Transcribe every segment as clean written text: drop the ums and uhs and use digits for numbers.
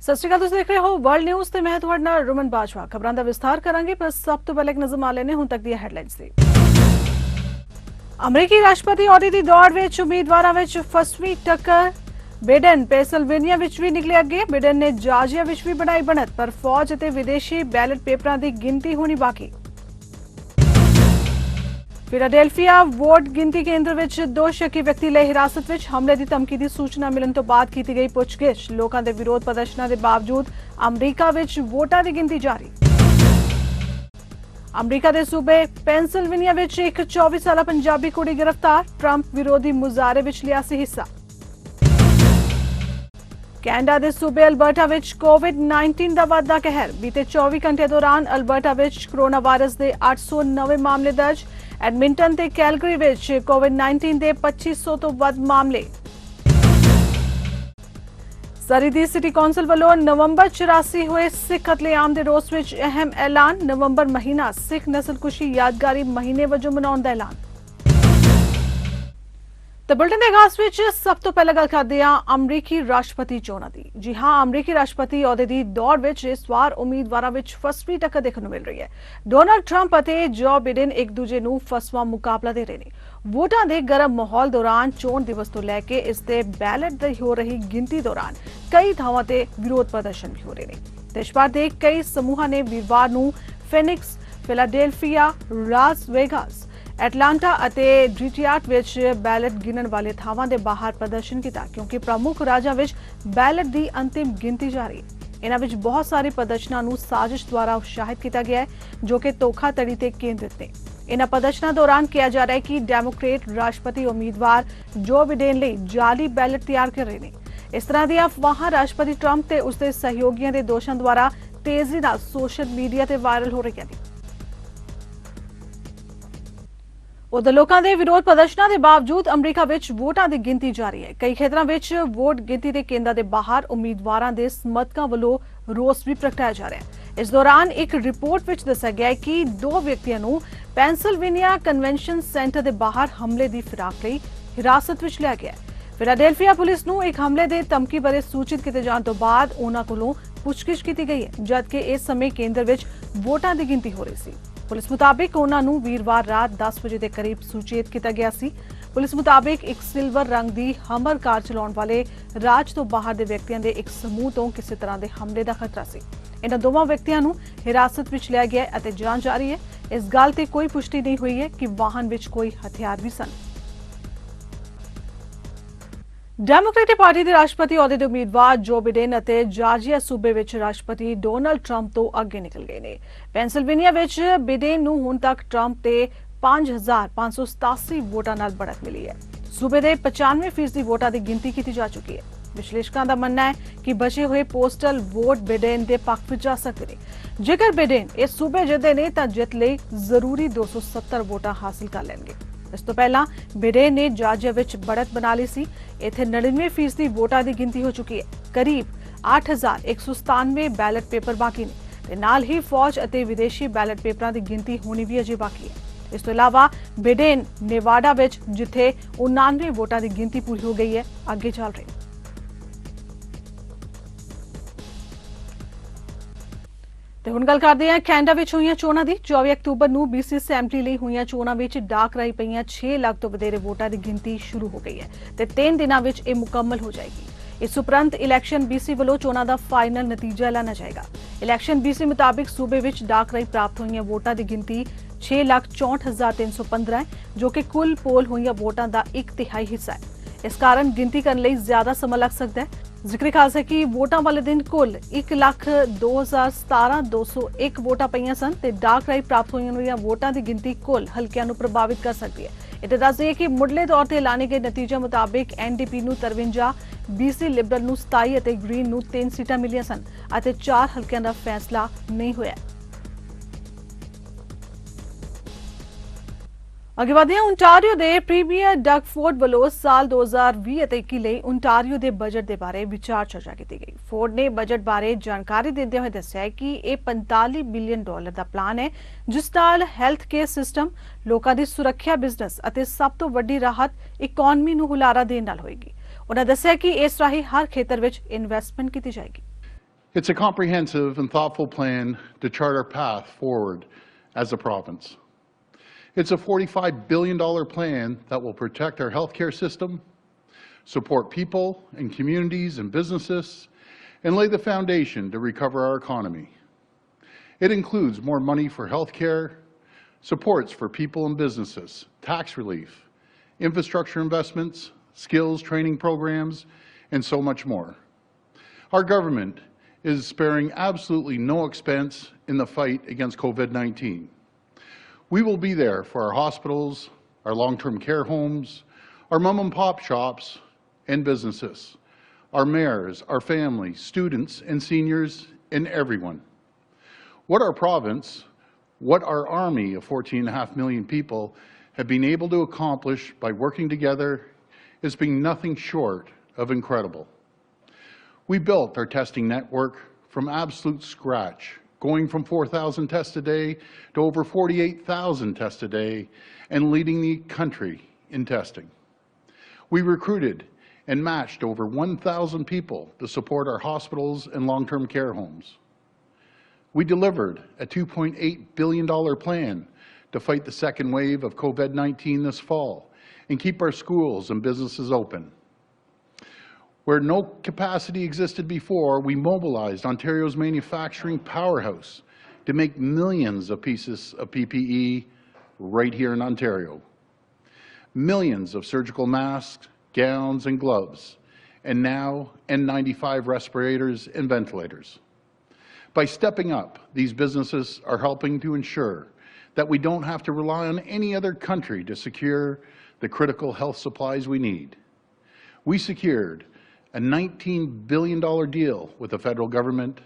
ਸਤਿ ਸ਼੍ਰੀ ਅਕਾਲ, ਤੁਸੀਂ ਦੇਖ ਰਹੇ ਹੋ ਵਰਲਡ ਨਿਊਜ਼ ਤੇ ਮੈਂ ਤੁਹਾਡਾ ਨਾਲ ਰਮਨ ਬਾਜਵਾ। ਖਬਰਾਂ ਦਾ ਵਿਸਥਾਰ ਕਰਾਂਗੇ, ਪਰ ਸਭ ਤੋਂ ਪਹਿਲਾਂ ਇੱਕ ਨਜ਼ਰ ਮਾਰ ਲੈਣੇ ਹੁਣ ਤੱਕ ਦੀਆਂ ਹੈਡਲਾਈਨਸ ਦੀ। ਅਮਰੀਕੀ ਰਾਸ਼ਟਰਪਤੀ ਅਹੁਦੇ ਦੀ ਦੌੜ ਵਿੱਚ ਉਮੀਦਵਾਰਾਂ ਵਿੱਚ ਫਸਵੀਂ ਟੱਕਰ। ਬਿਡਨ ਪੈਂਸਿਲਵੇਨੀਆ ਵਿੱਚ ਵੀ ਨਿਕਲੇ ਅੱਗੇ। ਬਿਡਨ ਨੇ ਜਾਰਜੀਆ ਵਿੱਚ ਵੀ ਬਣਾਈ ਬਣਤ, ਪਰ ਫੌਜ ਅਤੇ ਵਿਦੇਸ਼ੀ ਬੈਲਟ ਪੇਪਰਾਂ ਦੀ ਗਿਣਤੀ ਹੋਣੀ ਬਾਕੀ। ਫਿਲਾਡੈਲਫੀਆ ਵੋਟ ਗਿਣਤੀ ਕੇਂਦਰ ਵਿੱਚ 2 ਸ਼ੱਕੀ ਵਿਅਕਤੀ ਲਈ ਹਿਰਾਸਤ ਵਿੱਚ। ਹਮਲੇ ਦੀ ਧਮਕੀ ਦੀ ਸੂਚਨਾ ਮਿਲਣ ਤੋਂ ਬਾਅਦ ਕੀਤੀ ਗਈ ਪੁੱਛਗਿੱਛ। ਲੋਕਾਂ ਦੇ ਵਿਰੋਧ ਪ੍ਰਦਰਸ਼ਨਾਂ ਦੇ ਬਾਵਜੂਦ ਅਮਰੀਕਾ ਵਿੱਚ ਵੋਟਾਂ ਦੀ ਗਿਣਤੀ ਜਾਰੀ। ਅਮਰੀਕਾ ਦੇ ਸੂਬੇ ਪੈਂਸਿਲਵੇਨੀਆ ਵਿੱਚ ਇੱਕ 24 ਸਾਲਾ ਪੰਜਾਬੀ ਕੁੜੀ ਗ੍ਰਿਫਤਾਰ। ਟਰੰਪ ਵਿਰੋਧੀ ਮੁਜ਼ਾਹਰੇ ਵਿੱਚ ਲਿਆ ਸੀ ਹਿੱਸਾ। ਕੈਨੇਡਾ ਦੇ ਸੂਬੇ ਅਲਬਰਟਾ ਵਿੱਚ ਕੋਵਿਡ-19 ਦਾ ਵੱਧਦਾ ਕਹਿਰ। ਬੀਤੇ 24 ਘੰਟੇ ਦੌਰਾਨ ਅਲਬਰਟਾ ਵਿੱਚ ਕੋਰੋਨਾ ਵਾਇਰਸ ਦੇ 809 ਮਾਮਲੇ ਦਰਜ। ਐਡਮਿੰਟਨ ਤੇ ਕੈਲਗਰੀ ਵਿੱਚ ਕੋਵਿਡ-19 ਦੇ 2500 ਤੋਂ ਵੱਧ ਮਾਮਲੇ। ਸਰੀ ਦੀ ਸਿਟੀ ਕੌਂਸਲ ਵੱਲੋਂ ਨਵੰਬਰ 84 ਹੋਏ ਸਿੱਖ ਕਤਲੇਆਮ ਦੇ ਰੋਸ ਵਿੱਚ ਅਹਿਮ ਐਲਾਨ। ਨਵੰਬਰ ਮਹੀਨਾ ਸਿੱਖ ਨਸਲਕੁਸ਼ੀ ਯਾਦਗਾਰੀ ਮਹੀਨੇ ਵਜੋਂ ਮਨਾਉਣ ਦਾ ਐਲਾਨ। ਤਾਂ ਬੁਲਟਨ ਦੇ ਆਗਾਜ਼ ਵਿੱਚ ਸਭ ਤੋਂ ਪਹਿਲਾਂ ਗੱਲ ਕਰਦੇ ਹਾਂ ਅਮਰੀਕੀ ਰਾਸ਼ਟਰਪਤੀ ਚੋਣਾਂ ਦੀ। ਜੀ ਹਾਂ, ਅਮਰੀਕੀ ਰਾਸ਼ਟਰਪਤੀ ਅਹੁਦੇ ਦੀ ਦੌੜ ਵਿੱਚ ਇਸ ਵਾਰ ਉਮੀਦਵਾਰਾਂ ਵਿੱਚ ਫਸਵੀਂ ਟੱਕਰ ਦੇਖਣ ਨੂੰ ਮਿਲ ਰਹੀ ਹੈ। ਡੋਨਾਲਡ ਟਰੰਪ ਅਤੇ ਜੋ ਬਿਡਨ ਇੱਕ ਦੂਜੇ ਨੂੰ ਫਸਵਾਂ ਮੁਕਾਬਲਾ ਦੇ ਰਹੇ ਨੇ। ਵੋਟਾਂ ਦੇ ਗਰਮ ਮਾਹੌਲ ਦੌਰਾਨ ਚੋਣ ਦਿਵਸ ਤੋਂ ਲੈ ਕੇ ਇਸ ਦੇ ਬੈਲਟ ਦੀ ਹੋ ਰਹੀ ਗਿਣਤੀ ਦੌਰਾਨ ਕਈ ਥਾਵਾਂ ਤੇ ਵਿਰੋਧ ਪ੍ਰਦਰਸ਼ਨ ਵੀ ਹੋ ਰਹੇ ਨੇ। ਦੇਸ਼ ਭਰ ਦੇ ਕਈ ਸਮੂਹਾਂ ਨੇ ਵੀਰਵਾਰ ਨੂੰ Phoenix, Philadelphia, Las Vegas, Atlanta ਅਤੇ ਡਿਟਰੋਇਟ ਵਿੱਚ ਬੈਲਟ ਗਿਣਨ ਵਾਲੇ ਥਾਵਾਂ ਦੇ ਬਾਹਰ ਪ੍ਰਦਰਸ਼ਨ ਕੀਤਾ, ਕਿਉਂਕਿ ਪ੍ਰਮੁੱਖ ਰਾਜਾਂ ਵਿੱਚ ਬੈਲਟ ਦੀ ਅੰਤਿਮ ਗਿਣਤੀ ਜਾਰੀ ਹੈ। ਇਹਨਾਂ ਵਿੱਚ ਬਹੁਤ ਸਾਰੇ ਪ੍ਰਦਰਸ਼ਨਾਂ ਨੂੰ ਸਾਜ਼ਿਸ਼ ਦੁਆਰਾ ਉਤਸ਼ਾਹਿਤ ਕੀਤਾ ਗਿਆ ਹੈ, ਜੋ ਕਿ ਧੋਖਾਧੜੀ ਤੇ ਕੇਂਦਰਿਤ ਨੇ। ਇਹਨਾਂ ਪ੍ਰਦਰਸ਼ਨਾਂ ਦੌਰਾਨ ਕਿਹਾ ਜਾ ਰਿਹਾ ਹੈ ਕਿ ਡੈਮੋਕ੍ਰੇਟ ਰਾਸ਼ਟਰਪਤੀ ਉਮੀਦਵਾਰ ਜੋ ਬਿਡਨ ਲਈ ਜਾਲੀ ਬੈਲਟ ਤਿਆਰ ਕਰ ਰਹੇ ਨੇ। ਇਸ ਤਰ੍ਹਾਂ ਦੀਆਂ ਅਫਵਾਹਾਂ ਰਾਸ਼ਟਰਪਤੀ ਟਰੰਪ ਤੇ ਉਸਦੇ ਸਹਿਯੋਗੀਆਂ ਦੇ ਦੋਸ਼ਾਂ ਦੁਆਰਾ ਤੇਜ਼ੀ ਨਾਲ ਸੋਸ਼ਲ ਮੀਡੀਆ ਤੇ ਵਾਇਰਲ ਹੋ ਰਹੀਆਂ ਨੇ। ਉਧਰ ਲੋਕਾਂ ਦੇ ਵਿਰੋਧ ਪ੍ਰਦਰਸ਼ਨਾਂ ਦੇ ਬਾਵਜੂਦ ਅਮਰੀਕਾ ਵਿੱਚ ਵੋਟਾਂ ਦੀ ਗਿਣਤੀ ਜਾਰੀ ਹੈ। ਕਈ ਖੇਤਰਾਂ ਵਿੱਚ ਵੋਟ ਗਿਣਤੀ ਦੇ ਕੇਂਦਰਾਂ ਦੇ ਬਾਹਰ ਉਮੀਦਵਾਰਾਂ ਦੇ ਸਮਰਥਕਾਂ ਵੱਲੋਂ ਰੋਸ ਵੀ ਪ੍ਰਗਟਾਇਆ ਜਾ ਰਿਹਾ ਹੈ। ਇਸ ਦੌਰਾਨ ਇੱਕ ਰਿਪੋਰਟ ਵਿੱਚ ਦੱਸਿਆ ਗਿਆ ਹੈ ਕਿ 2 ਵਿਅਕਤੀਆਂ ਨੂੰ ਪੈਂਸਿਲਵੇਨੀਆ ਕਨਵੈਨਸ਼ਨ ਸੈਂਟਰ ਦੇ ਬਾਹਰ ਹਮਲੇ ਦੀ ਫਿਰਾਕ ਲਈ ਹਿਰਾਸਤ ਵਿੱਚ ਲਿਆ ਗਿਆ ਹੈ। ਫਿਲਾਡੈਲਫੀਆ ਪੁਲਿਸ ਨੂੰ ਇੱਕ ਹਮਲੇ ਦੇ ਧਮਕੀ ਬਾਰੇ ਸੂਚਿਤ ਕੀਤੇ ਜਾਣ ਤੋਂ ਬਾਅਦ ਉਹਨਾਂ ਕੋਲੋਂ ਪੁੱਛਗਿੱਛ ਕੀਤੀ ਗਈ ਹੈ, ਜਦਕਿ ਇਸ ਸਮੇਂ ਕੇਂਦਰ ਵਿੱਚ ਵੋਟਾਂ ਦੀ ਗਿਣਤੀ ਹੋ ਰਹੀ ਸੀ। ਪੁਲਿਸ ਮੁਤਾਬਿਕ ਉਹਨਾਂ ਨੂੰ ਵੀਰਵਾਰ ਰਾਤ 10 ਵਜੇ ਦੇ ਕਰੀਬ ਸੂਚਿਤ ਕੀਤਾ ਗਿਆ ਸੀ। ਪੁਲਿਸ ਮੁਤਾਬਿਕ ਇੱਕ ਸਿਲਵਰ ਰੰਗ ਦੀ ਹਮਰ ਕਾਰ ਚਲਾਉਣ ਵਾਲੇ ਰਾਜ ਤੋਂ ਬਾਹਰ ਦੇ ਵਿਅਕਤੀਆਂ ਦੇ ਇੱਕ ਸਮੂਹ ਤੋਂ ਕਿਸੇ ਤਰ੍ਹਾਂ ਦੇ ਹਮਲੇ ਦਾ ਖਤਰਾ ਸੀ। ਇਹਨਾਂ ਦੋਵਾਂ ਵਿਅਕਤੀਆਂ ਨੂੰ ਹਿਰਾਸਤ ਵਿੱਚ ਲਿਆ ਗਿਆ ਅਤੇ ਜਾਂਚ ਜਾਰੀ ਹੈ। ਇਸ ਗੱਲ ਤੇ ਕੋਈ ਪੁਸ਼ਟੀ ਨਹੀਂ ਹੋਈ ਹੈ ਕਿ ਵਾਹਨ ਵਿੱਚ ਕੋਈ ਹਥਿਆਰ ਵੀ ਸਨ। ਡੈਮੋਕ੍ਰੈਟਿਕ ਪਾਰਟੀ ਦੇ ਰਾਸ਼ਟਰਪਤੀ ਅਹੁਦੇ ਦੇ ਉਮੀਦਵਾਰ ਜੋ ਬਿਡਨ ਅਤੇ ਜਾਰਜੀਆ ਸੂਬੇ ਵਿੱਚ ਰਾਸ਼ਟਰਪਤੀ ਡੋਨਾਲਡ ਟਰੰਪ ਤੋਂ ਅੱਗੇ ਨਿਕਲ ਗਏ ਨੇ। ਪੈਂਸਿਲਵੇਨੀਆ ਵਿੱਚ ਬਿਡਨ ਨੂੰ ਹੁਣ ਤੱਕ ਟਰੰਪ ਤੇ 5587 ਵੋਟਾਂ ਨਾਲ ਬੜਤ ਮਿਲੀ ਹੈ। ਸੂਬੇ ਦੇ 95% ਵੋਟਾਂ ਦੀ ਗਿਣਤੀ ਕੀਤੀ ਜਾ ਚੁੱਕੀ ਹੈ। ਵਿਸ਼ਲੇਸ਼ਕਾਂ ਦਾ ਮੰਨਣਾ ਹੈ ਕਿ ਬਚੇ ਹੋਏ ਪੋਸਟਲ ਵੋਟ ਬਿਡਨ ਦੇ ਪੱਖ ਵਿੱਚ ਜਾ ਸਕਦੇ ਨੇ। ਜੇਕਰ ਬਿਡਨ ਇਸ ਸੂਬੇ ਜਿੱਤਦੇ ਨੇ ਤਾਂ ਜਿੱਤ ਲਈ ਜ਼ਰੂਰੀ 270 ਵੋਟਾਂ ਹਾਸਲ ਕਰ ਲੈਣਗੇ। ਇਸ ਤੋਂ ਪਹਿਲਾਂ ਬਿਡਨ ਨੇ ਜਾਰਜੀਆ ਵਿੱਚ ਬੜਤ ਬਣਾ ਲਈ ਸੀ। ਇੱਥੇ 99% ਵੋਟਾਂ ਦੀ ਗਿਣਤੀ ਹੋ ਚੁੱਕੀ ਹੈ। ਕਰੀਬ 8197 ਬੈਲਟ ਪੇਪਰ ਬਾਕੀ ਨੇ ਤੇ ਨਾਲ ਹੀ ਫੌਜ ਅਤੇ ਵਿਦੇਸ਼ੀ ਬੈਲਟ ਪੇਪਰਾਂ ਦੀ ਗਿਣਤੀ ਹੋਣੀ ਵੀ ਅਜੇ ਬਾਕੀ ਹੈ। ਇਸ ਤੋਂ ਇਲਾਵਾ ਬਿਡਨ ਨੇਵਾਡਾ ਵਿੱਚ ਜਿੱਥੇ 99 ਵੋਟਾਂ ਦੀ ਗਿਣਤੀ ਪੂਰੀ ਹੋ ਗਈ ਹੈ, ਅੱਗੇ ਚੱਲ ਰਹੇ। ਤੇ ਹੁਣ ਗੱਲ ਕਰਦੇ ਹਾਂ ਕੈਨੇਡਾ ਵਿੱਚ ਹੋਈਆਂ ਚੋਣਾਂ ਦੀ। 24 ਅਕਤੂਬਰ ਨੂੰ BC ਅਸੈਂਬਲੀ ਲਈ ਹੋਈਆਂ ਚੋਣਾਂ ਵਿੱਚ ਡਾਕ ਰਾਹੀਂ ਪਈਆਂ 6 ਲੱਖ ਤੋਂ ਵਧੇਰੇ ਵੋਟਾਂ ਦੀ ਗਿਣਤੀ ਸ਼ੁਰੂ ਹੋ ਗਈ ਹੈ ਤੇ 3 ਦਿਨਾਂ ਵਿੱਚ ਇਹ ਮੁਕੰਮਲ ਹੋ ਜਾਏਗੀ। ਇਸ ਉਪਰੰਤ ਇਲੈਕਸ਼ਨ BC ਵੱਲੋਂ ਚੋਣਾਂ ਦਾ ਫਾਈਨਲ ਨਤੀਜਾ ਐਲਾਨਿਆ ਜਾਏਗਾ। ਇਲੈਕਸ਼ਨ BC ਮੁਤਾਬਿਕ ਸੂਬੇ ਵਿੱਚ ਡਾਕ ਰਾਹੀਂ ਪ੍ਰਾਪਤ ਹੋਈਆਂ ਵੋਟਾਂ ਦੀ ਗਿਣਤੀ 6,64,315 ਹੈ, ਜੋ ਕਿ ਕੁੱਲ ਪੋਲ ਹੋਈਆਂ ਵੋਟਾਂ ਦਾ 1/3 ਹਿੱਸਾ ਹੈ। ਇਸ ਕਾਰਨ ਗਿਣਤੀ ਕਰਨ ਲਈ ਜ਼ਿਆਦਾ ਸਮਾਂ ਲੱਗ ਸਕਦਾ ਹੈ। ਜ਼ਿਕਰ ਖਾਸ ਹੈ ਕਿ ਵੋਟਾਂ ਵਾਲੇ ਦਿਨ ਕੁੱਲ 1,02,17,201 ਵੋਟਾਂ ਪਈਆਂ ਸਨ ਤੇ ਡਾਕ ਰਾਹੀਂ ਪ੍ਰਾਪਤ ਹੋਈਆਂ ਵੋਟਾਂ ਦੀ ਗਿਣਤੀ ਕੁੱਲ ਹਲਕਿਆਂ ਨੂੰ ਪ੍ਰਭਾਵਿਤ ਕਰ ਸਕਦੀ ਹੈ। ਇਹ ਦੱਸ ਦਈਏ ਕਿ ਮੁੱਢਲੇ ਤੌਰ ਤੇ ਐਲਾਨੇ ਗਏ ਨਤੀਜੇ ਮੁਤਾਬਿਕ NDP ਨੂੰ 53, BC ਲਿਬਰਲ ਨੂੰ 27 ਅਤੇ ਗ੍ਰੀਨ ਨੂੰ 3 ਸੀਟਾਂ ਮਿਲੀਆਂ ਸਨ ਅਤੇ 4 ਹਲਕਿਆਂ ਦਾ ਫੈਸਲਾ ਨਹੀਂ ਹੋਇਆ। ਅੱਗੇ ਵਧਦੇ ਹਾਂ। ਓਨਟਾਰੀਓ ਦੇ ਪ੍ਰੀਮੀਅਰ ਡਗ ਫੋਰਡ ਵੱਲੋਂ ਸਾਲ 2020 ਅਤੇ 21 ਲਈ ਓਨਟਾਰੀਓ ਦੇ ਬਜਟ ਦੇ ਬਾਰੇ ਵਿਚਾਰ ਚਰਚਾ ਕੀਤੀ ਗਈ। ਫੋਰਡ ਨੇ ਬਜਟ ਬਾਰੇ ਜਾਣਕਾਰੀ ਦਿੰਦੇ ਹੋਏ ਦੱਸਿਆ ਕਿ ਇਹ $45 ਬਿਲੀਅਨ ਦਾ ਪਲਾਨ ਹੈ, ਜਿਸ ਨਾਲ ਹੈਲਥ ਕੇਅਰ ਸਿਸਟਮ, ਲੋਕਾਂ ਦੀ ਸੁਰੱਖਿਆ, ਬਿਜ਼ਨਸ ਅਤੇ ਸਭ ਤੋਂ ਵੱਡੀ ਰਾਹਤ ਇਕਨੋਮੀ ਨੂੰ ਹੁਲਾਰਾ ਦੇਣ ਨਾਲ ਹੋਏਗੀ। ਉਹਨਾਂ ਦੱਸਿਆ ਕਿ ਇਸ ਰਾਹੀਂ ਹਰ ਖੇਤਰ ਵਿੱਚ ਇਨਵੈਸਟਮੈਂਟ ਕੀਤੀ ਜਾਏਗੀ। It's a comprehensive and thoughtful plan to chart our path forward as a province. It's a $45 billion plan that will protect our healthcare system, support people and communities and businesses, and lay the foundation to recover our economy. It includes more money for healthcare, supports for people and businesses, tax relief, infrastructure investments, skills training programs, and so much more. Our government is sparing absolutely no expense in the fight against COVID-19. We will be there for our hospitals, our long-term care homes, our mom and pop shops and businesses, our mayors, our families, students and seniors, and everyone. What our province, what our army of 14.5 million people have been able to accomplish by working together has been nothing short of incredible. We built our testing network from absolute scratch, going from 4,000 tests a day to over 48,000 tests a day and leading the country in testing. We recruited and matched over 1,000 people to support our hospitals and long-term care homes. We delivered a $2.8 billion plan to fight the second wave of COVID-19 this fall and keep our schools and businesses open. Where no capacity existed before, we mobilized Ontario's manufacturing powerhouse to make millions of pieces of PPE right here in Ontario. Millions of surgical masks, gowns, and gloves, and now N95 respirators and ventilators. By stepping up, these businesses are helping to ensure that we don't have to rely on any other country to secure the critical health supplies we need. We secured a $19 billion deal with the federal government,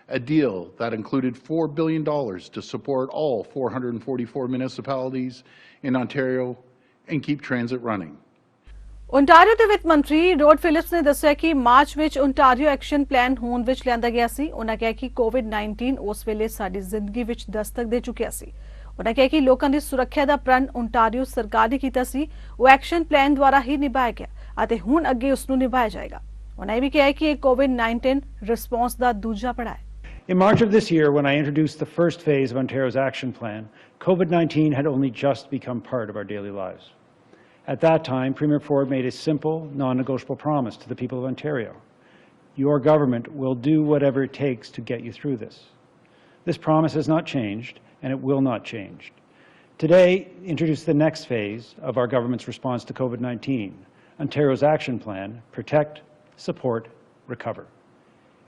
a deal that included $4 billion to support all 444 municipalities in Ontario and keep transit running. Ontario ਦੇ ਵਿੱਤ ਮੰਤਰੀ road Philips ਨੇ ਦੱਸਿਆ ਕਿ March ਵਿੱਚ Ontario action plan ਹੋਂਦ ਵਿੱਚ ਲਿਆਂਦਾ ਗਿਆ ਸੀ। ਉਹਨਾਂ ਕਿਹਾ ਕਿ ਕੋਵਿਡ-19 ਉਸ ਵੇਲੇ ਸਾਡੀ ਜ਼ਿੰਦਗੀ ਵਿੱਚ ਦਸਤਕ ਦੇ ਚੁੱਕਿਆ ਸੀ। ਉਹਨਾਂ ਕਿਹਾ ਕਿ ਲੋਕਾਂ ਦੀ ਸੁਰੱਖਿਆ ਦਾ ਪ੍ਰਣ ਓਂਟਾਰੀਓ ਸਰਕਾਰ ਨੇ ਕੀਤਾ ਸੀ, ਉਹ ਐਕਸ਼ਨ ਪਲਾਨ ਦੁਆਰਾ ਹੀ ਨਿਭਾਇਆ ਗਿਆ ਅਤੇ ਹੁਣ ਅੱਗੇ ਉਸ ਨੂੰ ਨਿਭਾਇਆ ਜਾਏਗਾ। ਉਹਨਾਂ ਇਹ ਵੀ ਕਿਹਾ ਕਿ ਇਹ ਕੋਵਿਡ-19 ਰਿਸਪੌਂਸ ਦਾ ਦੂਜਾ ਪੜਾਅ ਹੈ। In March of this year, when I introduced the first phase of Ontario's action plan, COVID-19 had only just become part of our daily lives. At that time, Premier Ford made a simple, non-negotiable promise to the people of Ontario. Your government will do whatever it takes to get you through this. This promise has not changed, and it will not change. Today, introduce the next phase of our government's response to COVID-19, Ontario's action plan, Protect, Support, Recover.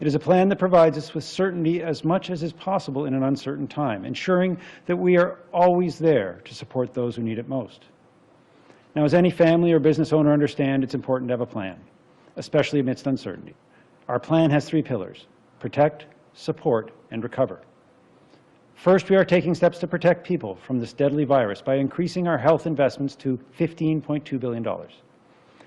It is a plan that provides us with certainty as much as is possible in an uncertain time, ensuring that we are always there to support those who need it most. Now, as any family or business owner understand, it's important to have a plan, especially amidst uncertainty. Our plan has three pillars: protect, support, and recover. First, we are taking steps to protect people from this deadly virus by increasing our health investments to $15.2 billion.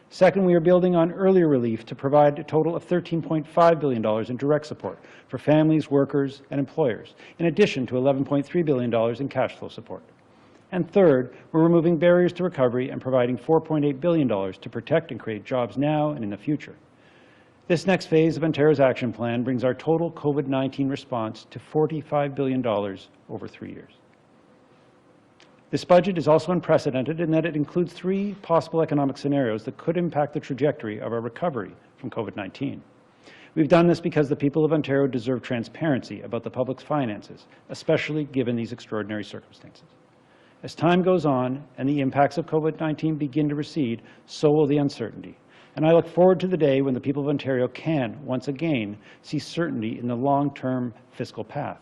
Second, we are building on earlier relief to provide a total of $13.5 billion in direct support for families, workers, and employers, in addition to $11.3 billion in cash flow support. And third, we're removing barriers to recovery and providing $4.8 billion to protect and create jobs now and in the future. This next phase of Ontario's action plan brings our total COVID-19 response to $45 billion over 3 years. This budget is also unprecedented in that it includes three possible economic scenarios that could impact the trajectory of our recovery from COVID-19. We've done this because the people of Ontario deserve transparency about the public's finances, especially given these extraordinary circumstances. As time goes on and the impacts of COVID-19 begin to recede, so will the uncertainty. And I look forward to the day when the people of Ontario can, once again, see certainty in the long-term fiscal path,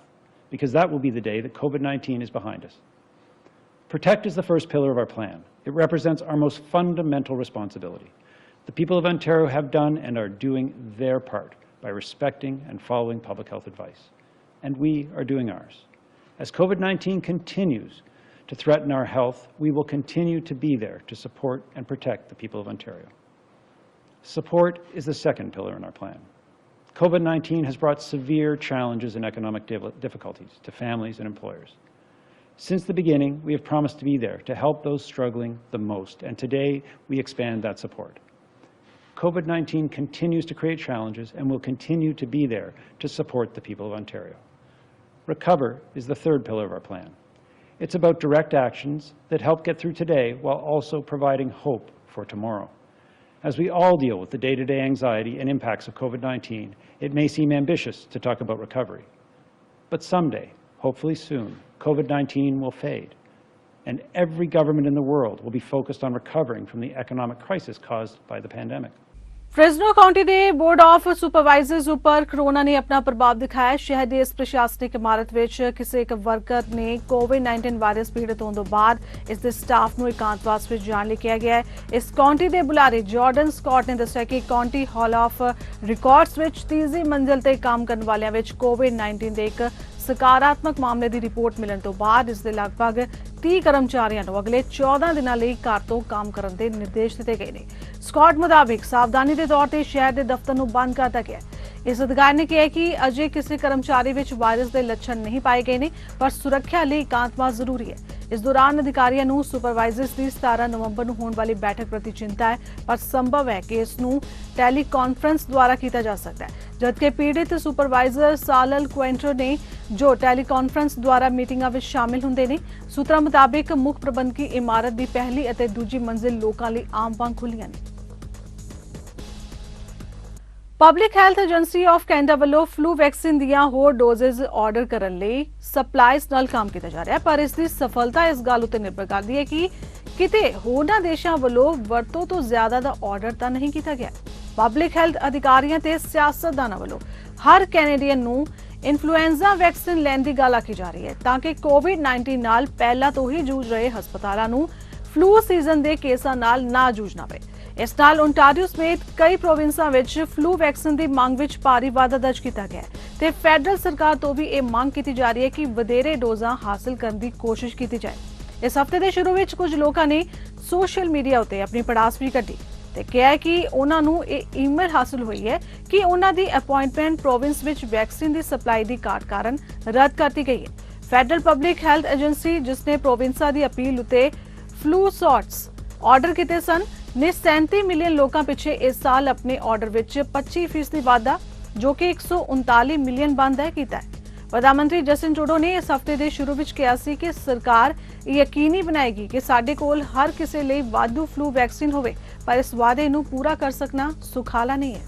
because that will be the day that COVID-19 is behind us. Protect is the first pillar of our plan. It represents our most fundamental responsibility. The people of Ontario have done and are doing their part by respecting and following public health advice. And we are doing ours. As COVID-19 continues to threaten our health, we will continue to be there to support and protect the people of Ontario. Support is the second pillar in our plan. COVID-19 has brought severe challenges and economic difficulties to families and employers. Since the beginning, we have promised to be there to help those struggling the most, and today we expand that support. COVID-19 continues to create challenges and will continue to be there to support the people of Ontario. Recover is the third pillar of our plan. It's about direct actions that help get through today while also providing hope for tomorrow. As we all deal with the day-to-day anxiety and impacts of COVID-19, it may seem ambitious to talk about recovery. But someday, hopefully soon, COVID-19 will fade, and every government in the world will be focused on recovering from the economic crisis caused by the pandemic. Fresno County ਦੇ board of supervisors ਉੱਪਰ corona ਨੇ ਆਪਣਾ ਪ੍ਰਭਾਵ ਦਿਖਾਇਆ। ਸ਼ਹਿਰ ਦੀ ਇਸ ਪ੍ਰਸ਼ਾਸਨਿਕ ਇਮਾਰਤ ਵਿੱਚ ਕਿਸੇ ਇੱਕ ਵਰਕਰ ਨੇ ਕੋਵਿਡ-19 ਵਾਇਰਸ ਪੀੜਤ ਹੋਣ ਤੋਂ ਬਾਅਦ ਇਸ ਦੇ ਸਟਾਫ ਨੂੰ ਇਕਾਂਤਵਾਸ ਵਿੱਚ ਜਾਣ ਲਈ ਕਿਹਾ ਗਿਆ ਹੈ। ਇਸ ਕਾਉਂਟੀ ਦੇ ਬੁਲਾਰੇ ਜਾਰਡਨ ਸਕਾਟ ਨੇ ਦੱਸਿਆ ਕਿ ਕਾਉਂਟੀ ਹਾਲ ਆਫ ਰਿਕਾਰਡਸ ਵਿੱਚ ਤੀਜੀ ਮੰਜ਼ਿਲ ਤੇ ਕੰਮ ਕਰਨ ਵਾਲਿਆਂ ਵਿੱਚ ਕੋਵਿਡ-19 ਦੇ ਇੱਕ ਸਕਾਰਾਤਮਕ ਮਾਮਲੇ ਦੀ ਰਿਪੋਰਟ ਮਿਲਣ ਤੋਂ ਬਾਅਦ ਇਸ ਦੇ ਲਗਭਗ 30 ਕਰਮਚਾਰੀਆਂ ਨੂੰ ਅਗਲੇ 14 ਦਿਨਾਂ ਲਈ ਘਰ ਤੋਂ ਕੰਮ ਕਰਨ ਦੇ ਨਿਰਦੇਸ਼ ਦਿੱਤੇ ਗਏ ਨੇ। ਸਕਾਟ ਮੁਤਾਬਿਕ ਸਾਵਧਾਨੀ ਦੇ ਤੌਰ ਤੇ ਸ਼ਹਿਰ ਦੇ ਦਫ਼ਤਰ ਨੂੰ ਬੰਦ ਕਰ ਦਿੱਤਾ ਗਿਆ ਹੈ। ਇਸ ਅਧਿਕਾਰੀ ਨੇ ਕਿਹਾ ਕਿ ਅਜੇ ਕਿਸੇ ਕਰਮਚਾਰੀ ਵਿੱਚ ਵਾਇਰਸ ਦੇ ਲੱਛਣ ਨਹੀਂ ਪਾਏ ਗਏ ਨੇ, ਪਰ ਸੁਰੱਖਿਆ ਲਈ ਇਕਾਂਤਵਾਸ ਜ਼ਰੂਰੀ ਹੈ। ਇਸ ਦੌਰਾਨ ਅਧਿਕਾਰੀਆਂ ਨੂੰ ਸੁਪਰਵਾਈਜ਼ਰਸ ਦੀ 17 ਨਵੰਬਰ ਨੂੰ ਹੋਣ ਵਾਲੀ ਬੈਠਕ ਪ੍ਰਤੀ ਚਿੰਤਾ ਹੈ, ਪਰ ਸੰਭਵ ਹੈ ਕਿ ਇਸ ਨੂੰ ਟੈਲੀ ਕਾਨਫਰੰਸ ਦੁਆਰਾ ਕੀਤਾ ਜਾ ਸਕਦਾ ਹੈ। ਜਦਕਿ ਪੀੜਿਤ ਸੁਪਰਵਾਈਜ਼ਰ ਸਾਲਲ ਕੁਐਂਟਰ ਨੇ ਜੋ ਟੈਲੀ ਕਾਨਫਰੰਸ ਦੁਆਰਾ ਮੀਟਿੰਗਾਂ ਵਿੱਚ ਸ਼ਾਮਿਲ ਹੁੰਦੇ ਨੇ। ਸੂਤਰਾਂ ਮੁਤਾਬਿਕ ਮੁੱਖ ਪ੍ਰਬੰਧਕੀ ਇਮਾਰਤ ਦੀ ਪਹਿਲੀ ਅਤੇ ਦੂਜੀ ਮੰਜ਼ਿਲ ਲੋਕਾਂ ਲਈ ਆਮ ਵਾਂਗ ਖੁੱਲੀਆਂ ਨੇ। Public health agency of Canada ਵੱਲੋਂ ਫਲੂ ਵੈਕਸੀਨ ਦੀਆਂ ਹੋਰ ਡੋਜ਼ਜ਼ ਆਰਡਰ ਕਰਨ ਲਈ ਸਪਲਾਈਜ਼ ਨਾਲ ਕੰਮ ਕੀਤਾ ਜਾ ਰਿਹਾ ਹੈ, ਪਰ ਇਸ ਦੀ ਸਫਲਤਾ ਇਸ ਗੱਲ ਉੱਤੇ ਨਿਰਭਰ ਕਰਦੀ ਹੈ ਕਿ ਕਿਤੇ ਹੋਰਨਾਂ ਦੇਸ਼ਾਂ ਵੱਲੋਂ ਵਰਤੋਂ ਤੋਂ ਜ਼ਿਆਦਾ ਦਾ ਆਰਡਰ ਤਾਂ ਨਹੀਂ ਕੀਤਾ ਗਿਆ। ਪਬਲਿਕ ਹੈਲਥ ਅਧਿਕਾਰੀਆਂ ਤੇ ਸਿਆਸਤਦਾਨਾਂ ਵੱਲੋਂ ਹਰ ਕੈਨੇਡੀਅਨ ਨੂੰ ਇਨਫਲੂਐਂਜ਼ਾ ਵੈਕਸੀਨ ਲੈਣ ਦੀ ਗੱਲ ਆਖੀ ਜਾ ਰਹੀ ਹੈ ਤਾਂ ਕਿ ਕੋਵਿਡ-19 ਨਾਲ ਪਹਿਲਾਂ ਤੋਂ ਹੀ ਜੂਝ ਰਹੇ ਹਸਪਤਾਲਾਂ ਨੂੰ ਫਲੂ ਸੀਜ਼ਨ ਦੇ ਕੇਸਾਂ ਨਾਲ ਨਾ ਜੂਝਣਾ ਪਏ। ਇਸ ਨਾਲ ਓਨਟਾਰੀਓ ਸਮੇਤ ਕਈ ਪ੍ਰੋਵਿੰਸਾਂ ਵਿੱਚ ਫਲੂ ਵੈਕਸੀਨ ਦੀ ਮੰਗ ਵਿੱਚ ਭਾਰੀ ਵਾਧਾ ਦਰਜ ਕੀਤਾ ਗਿਆ ਹੈ ਤੇ ਫੈਡਰਲ ਸਰਕਾਰ ਤੋਂ ਵੀ ਇਹ ਮੰਗ ਕੀਤੀ ਜਾ ਰਹੀ ਹੈ ਕਿ ਵਧੇਰੇ ਡੋਜ਼ਾਂ ਹਾਸਲ ਕਰਨ ਦੀ ਕੋਸ਼ਿਸ਼ ਕੀਤੀ ਜਾਏ। ਇਸ ਹਫ਼ਤੇ ਦੇ ਸ਼ੁਰੂ ਵਿੱਚ ਕੁਝ ਲੋਕਾਂ ਨੇ ਸੋਸ਼ਲ ਮੀਡੀਆ ਉੱਤੇ ਆਪਣੀ ਪੜਾਸ ਵੀ ਕੱਢੀ ਤੇ ਕਿਹਾ ਕਿ ਉਹਨਾਂ ਨੂੰ ਇਹ ਈਮੇਲ ਹਾਸਲ ਹੋਈ ਹੈ ਕਿ ਉਹਨਾਂ ਦੀ ਅਪਾਇੰਟਮੈਂਟ ਪ੍ਰੋਵਿੰਸ ਵਿੱਚ ਵੈਕਸੀਨ ਦੀ ਸਪਲਾਈ ਦੀ ਘਾਟ ਕਾਰਨ ਰੱਦ ਕਰਤੀ ਗਈ ਹੈ। ਫੈਡਰਲ ਪਬਲਿਕ ਹੈਲਥ ਏਜੰਸੀ ਜਿਸ ਨੇ ਪ੍ਰੋਵਿੰਸਾਂ ਦੀ ਅਪੀਲ ਉੱਤੇ ਫਲੂ ਸ਼ਾਟਸ ਆਰਡਰ ਕੀਤੇ ਸਨ ਨੇ 37 ਮਿਲੀਅਨ ਲੋਕਾਂ ਪਿੱਛੇ ਇਸ ਸਾਲ ਆਪਣੇ ਆਰਡਰ ਵਿੱਚ 25% ਵਾਧਾ ਜੋ ਕਿ 139 ਮਿਲੀਅਨ ਬਣਦਾ ਕੀਤਾ ਹੈ। ਪ੍ਰਧਾਨ ਮੰਤਰੀ ਜਸਟਿਨ ਟਰੂਡੋ ਨੇ ਇਸ ਹਫ਼ਤੇ ਦੇ ਸ਼ੁਰੂ ਵਿੱਚ ਕਿਹਾ ਸੀ ਕਿ ਸਰਕਾਰ ਯਕੀਨੀ ਬਣਾਏਗੀ ਕਿ ਸਾਡੇ ਕੋਲ ਹਰ ਕਿਸੇ ਲਈ ਵਾਧੂ ਫਲੂ ਵੈਕਸੀਨ ਹੋਵੇ, ਪਰ ਇਸ ਵਾਅਦੇ ਨੂੰ ਪੂਰਾ ਕਰ ਸਕਣਾ ਸੁਖਾਲਾ ਨਹੀਂ ਹੈ।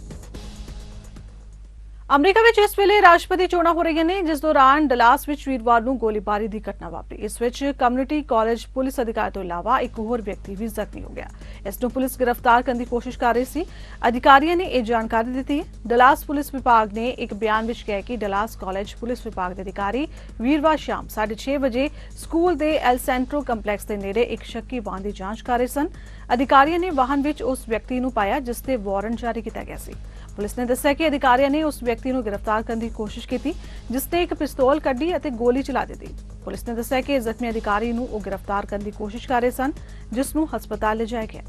ਅਮਰੀਕਾ ਵਿੱਚ ਇਸ ਵੇਲੇ ਰਾਸ਼ਟਰਪਤੀ ਚੋਣਾਂ ਹੋ ਰਹੀਆਂ ਨੇ, ਜਿਸ ਦੌਰਾਨ ਡਲਾਸ ਵਿੱਚ ਵੀਰਵਾਰ ਨੂੰ ਗੋਲੀਬਾਰੀ ਦੀ ਘਟਨਾ ਵਾਪਰੀ। ਇਸ ਵਿੱਚ ਕਮਿਊਨਿਟੀ ਕਾਲਜ ਪੁਲਿਸ ਅਧਿਕਾਰੀ ਤੋਂ ਇਲਾਵਾ ਇੱਕ ਹੋਰ ਵਿਅਕਤੀ ਵੀ ਜ਼ਖਮੀ ਹੋ ਗਿਆ। ਇਸ ਨੂੰ ਪੁਲਿਸ ਗ੍ਰਿਫਤਾਰ ਕਰਨ ਦੀ ਕੋਸ਼ਿਸ਼ ਕਰ ਰਹੀ ਸੀ। ਅਧਿਕਾਰੀਆਂ ਨੇ ਇਹ ਜਾਣਕਾਰੀ ਦਿੱਤੀ ਹੈ। ਡਲਾਸ ਪੁਲਿਸ ਵਿਭਾਗ ਨੇ ਇੱਕ ਬਿਆਨ ਵਿੱਚ ਕਿਹਾ ਕਿ ਡਲਾਸ ਕਾਲਜ ਪੁਲਿਸ ਵਿਭਾਗ ਦੇ ਅਧਿਕਾਰੀ ਵੀਰਵਾਰ ਸ਼ਾਮ 6:30 ਵਜੇ ਸਕੂਲ ਦੇ ਐਲ ਸੈਂਟਰੋ ਕੰਪਲੈਕਸ ਦੇ ਨੇੜੇ ਇੱਕ ਸ਼ੱਕੀ ਵਾਹਨ ਦੀ ਜਾਂਚ ਕਰ ਰਹੇ ਸਨ। ਅਧਿਕਾਰੀਆਂ ਨੇ ਵਾਹਨ ਵਿੱਚ ਉਸ ਵਿਅਕਤੀ ਨੂੰ ਪਾਇਆ ਜਿਸ ਤੇ ਵਾਰੰਟ ਜਾਰੀ ਕੀਤਾ ਗਿਆ ਸੀ। ਪੁਲਿਸ ਨੇ ਦੱਸਿਆ ਕਿ ਅਧਿਕਾਰੀਆਂ ਨੇ ਉਸ ਵਿਅਕਤੀ ਨੂੰ ਗ੍ਰਿਫਤਾਰ ਕਰਨ ਦੀ ਕੋਸ਼ਿਸ਼ ਕੀਤੀ ਜਿਸ ਨੇ ਇੱਕ ਪਿਸਤੌਲ ਕੱਢੀ ਅਤੇ ਗੋਲੀ ਚਲਾ ਦਿੱਤੀ। ਪੁਲਿਸ ਨੇ ਦੱਸਿਆ ਕਿ ਜ਼ਖਮੀ ਅਧਿਕਾਰੀ ਨੂੰ ਉਹ ਗ੍ਰਿਫਤਾਰ ਕਰਨ ਦੀ ਕੋਸ਼ਿਸ਼ ਕਰ ਰਹੇ ਸਨ ਜਿਸ ਨੂੰ ਹਸਪਤਾਲ ਲਿਜਾਇਆ ਗਿਆ।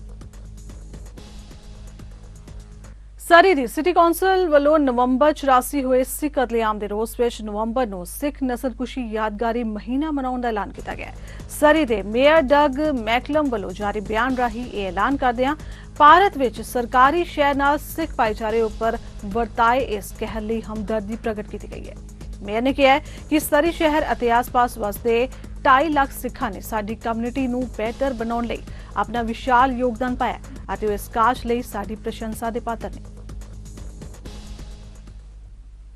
ਸਰੀ ਦੀ ਸਿਟੀ ਕੌਂਸਲ ਵੱਲੋਂ ਨਵੰਬਰ 84 ਹੋਏ ਸਿੱਖ ਕਤਲੇਆਮ ਦੇ ਰੋਸ ਵਿੱਚ ਨਵੰਬਰ ਨੂੰ ਸਿੱਖ ਨਸਲਕੁਸ਼ੀ ਯਾਦਗਾਰੀ ਮਹੀਨਾ ਮਨਾਉਣ ਦਾ ਐਲਾਨ ਕੀਤਾ ਗਿਆ। ਸਰੀ ਦੇ ਮੇਅਰ ਡਗ ਮੈਕਲਮ ਵੱਲੋਂ ਜਾਰੀ ਬਿਆਨ ਰਾਹੀਂ ਇਹ ਐਲਾਨ ਕਰਦਿਆਂ ਭਾਰਤ ਵਿੱਚ ਸਰਕਾਰੀ ਸ਼ਹਿਰ ਨਾਲ ਸਿੱਖ ਭਾਈਚਾਰੇ ਉੱਪਰ ਵਰਤਾਏ ਇਸ ਕਹਿਰ ਲਈ ਹਮਦਰਦੀ ਪ੍ਰਗਟ ਕੀਤੀ ਗਈ ਹੈ। ਮੇਅਰ ਨੇ ਕਿਹਾ ਕਿ ਸਰੀ ਸ਼ਹਿਰ ਅਤੇ ਆਸ-ਪਾਸ ਵਸਦੇ 2.5 ਲੱਖ ਸਿੱਖਾਂ ਨੇ ਸਾਡੀ ਕਮਿਊਨਿਟੀ ਨੂੰ ਬਿਹਤਰ ਬਣਾਉਣ ਲਈ ਆਪਣਾ ਵਿਸ਼ਾਲ ਯੋਗਦਾਨ ਪਾਇਆ ਅਤੇ ਉਹ ਇਸ ਕਾਰਜ ਲਈ ਸਾਡੀ ਪ੍ਰਸ਼ੰਸਾ ਦੇ ਪਾਤਰ ਨੇ।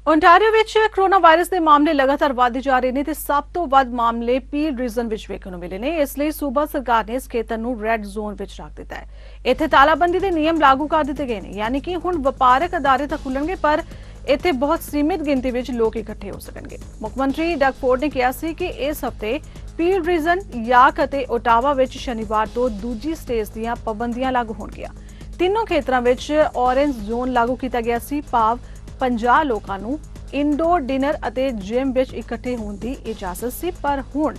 ਓਨਟਾਰੀਓ ਵਿੱਚ ਕੋਰੋਨਾ ਵਾਇਰਸ ਦੇ ਮਾਮਲੇ ਲਗਾਤਾਰ ਵਧਦੇ ਜਾ ਰਹੇ ਨੇ ਤੇ ਸਭ ਤੋਂ ਵੱਧ ਮਾਮਲੇ ਪੀਲ ਰੀਜਨ ਵਿੱਚ ਵੇਖਣ ਨੂੰ ਮਿਲੇ ਨੇ। ਇਸ ਲਈ ਸੂਬਾ ਸਰਕਾਰ ਨੇ ਇਸ ਖੇਤਰ ਨੂੰ ਰੈੱਡ ਜ਼ੋਨ ਵਿੱਚ ਰੱਖ ਦਿੱਤਾ ਹੈ। ਇੱਥੇ ਤਾਲਾਬੰਦੀ ਦੇ ਨਿਯਮ ਲਾਗੂ ਕਰ ਦਿੱਤੇ ਗਏ ਨੇ, ਯਾਨੀ ਕਿ ਹੁਣ ਵਪਾਰਕ ਅਦਾਰੇ ਤਾਂ ਖੁੱਲਣਗੇ ਪਰ ਇੱਥੇ ਬਹੁਤ ਸੀਮਿਤ ਗਿਣਤੀ ਵਿੱਚ ਲੋਕ ਇਕੱਠੇ ਹੋ ਸਕਣਗੇ। ਮੁੱਖ ਮੰਤਰੀ ਡਗ ਫੋਰਡ ਨੇ ਕਿਹਾ ਸੀ ਕਿ ਇਸ ਹਫ਼ਤੇ ਪੀਲ ਰੀਜਨ, ਯਾਕ ਅਤੇ ਓਟਾਵਾ ਵਿੱਚ ਸ਼ਨੀਵਾਰ ਤੋਂ ਦੂਜੀ ਸਟੇਜ ਦੀਆਂ ਪਾਬੰਦੀਆਂ ਲਾਗੂ ਹੋਣਗੀਆਂ। ਤਿੰਨੋਂ ਖੇਤਰਾਂ ਵਿੱਚ ਔਰੇਂਜ ਜ਼ੋਨ ਲਾਗੂ ਕੀਤਾ ਗਿਆ ਸੀ, ਭਾਵ 50 ਲੋਕਾਂ ਨੂੰ ਇਨਡੋਰ ਡਿਨਰ ਅਤੇ ਜਿਮ ਵਿੱਚ ਇਕੱਠੇ ਹੋਣ ਦੀ ਇਜਾਜ਼ਤ ਸੀ, ਪਰ ਹੁਣ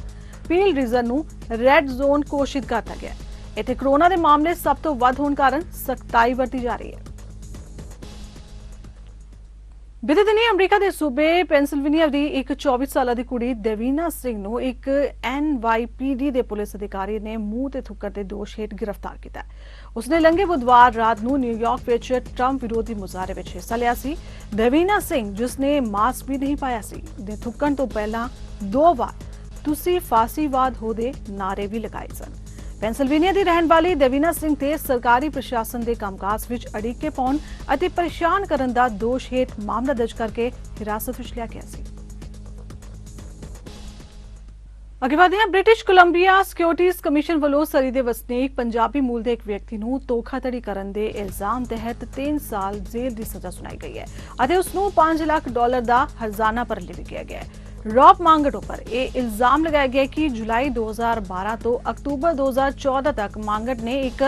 ਪੀਲ ਰੀਜਨ ਨੂੰ ਰੈੱਡ ਜ਼ੋਨ ਘੋਸ਼ਿਤ ਕਰ ਦਿੱਤਾ ਗਿਆ। ਇੱਥੇ ਕੋਰੋਨਾ ਦੇ ਮਾਮਲੇ ਸਭ ਤੋਂ ਵੱਧ ਹੋਣ ਕਾਰਨ ਸਖਤਾਈ ਵਰਤੀ ਜਾ ਰਹੀ ਹੈ। ਬੀਤੇ ਦਿਨੀ ਅਮਰੀਕਾ ਦੇ ਸੂਬੇ ਪੈਨਸਿਲਵੇਨੀਆ ਦੀ ਇੱਕ 24 ਸਾਲਾ ਦੀ ਕੁੜੀ ਦੇਵੀਨਾ ਸਿੰਘ ਨੂੰ ਇੱਕ NYPD ਦੇ ਪੁਲਿਸ ਅਧਿਕਾਰੀ ਨੇ ਮੂੰਹ ਤੇ ਥੁੱਕਣ ਦੇ ਦੋਸ਼ ਹੇਠ ਗ੍ਰਿਫਤਾਰ ਕੀਤਾ ਹੈ। ਉਸਨੇ ਲੰਘੇ ਬੁੱਧਵਾਰ ਰਾਤ ਨੂੰ ਨਿਊਯਾਰਕ ਵਿੱਚ ਟਰੰਪ ਵਿਰੋਧੀ ਮੁਜ਼ਾਹਰੇ ਵਿੱਚ ਹਿੱਸਾ ਲਿਆ ਸੀ। ਦੇਵੀਨਾ ਸਿੰਘ, ਜਿਸ ਨੇ ਮਾਸਕ ਵੀ ਨਹੀਂ ਪਾਇਆ ਸੀ, ਦੇ ਥੁੱਕਣ ਤੋਂ ਪਹਿਲਾਂ 2 ਵਾਰ ਤੁਸੀਂ ਫਾਸੀਵਾਦ ਹੋ ਦੇ ਨਾਅਰੇ ਵੀ ਲਗਾਏ ਸਨ। ਪੈਨਸਿਲਵੇਨੀਆ ਦੀ ਰਹਿਣ ਵਾਲੀ ਦੇਵੀਨਾ ਸਿੰਘ ਤੇ ਸਰਕਾਰੀ ਪ੍ਰਸ਼ਾਸਨ ਦੇ ਕੰਮਕਾਜ ਵਿੱਚ ਅੜਿੱਕੇ ਪਾਉਣ ਅਤੇ ਪਰੇਸ਼ਾਨ ਕਰਨ ਦਾ ਦੋਸ਼ ਹੇਠ ਮਾਮਲਾ ਦਰਜ ਕਰਕੇ ਹਿਰਾਸਤ ਵਿੱਚ ਲਿਆ ਗਿਆ ਸੀ। ਅੱਗੇ ਵਧਦੇ ਹਾਂ। ਬ੍ਰਿਟਿਸ਼ ਕੋਲੰਬੀਆ ਸਿਕਿਉਰਿਟੀਜ਼ ਕਮਿਸ਼ਨ ਵੱਲੋਂ ਸਰੀ ਦੇ ਵਸਨੀਕ ਪੰਜਾਬੀ ਮੂਲ ਦੇ ਇੱਕ ਵਿਅਕਤੀ ਨੂੰ ਧੋਖਾਧੜੀ ਕਰਨ ਦੇ ਇਲਜ਼ਾਮ ਤਹਿਤ 3 ਸਾਲ ਜੇਲ੍ਹ ਦੀ ਸਜ਼ਾ ਸੁਣਾਈ ਗਈ ਹੈ ਅਤੇ ਉਸ ਨੂੰ $5 ਲੱਖ ਦਾ ਹਰਜ਼ਾਨਾ ਭਰਨ ਲਈ ਵੀ ਕਿਹਾ ਗਿਆ ਹੈ। रॉब मांगट पर यह इल्जाम लगाया गया कि जुलाई 2012 तो अक्तूबर 2014 तक मांगट ने एक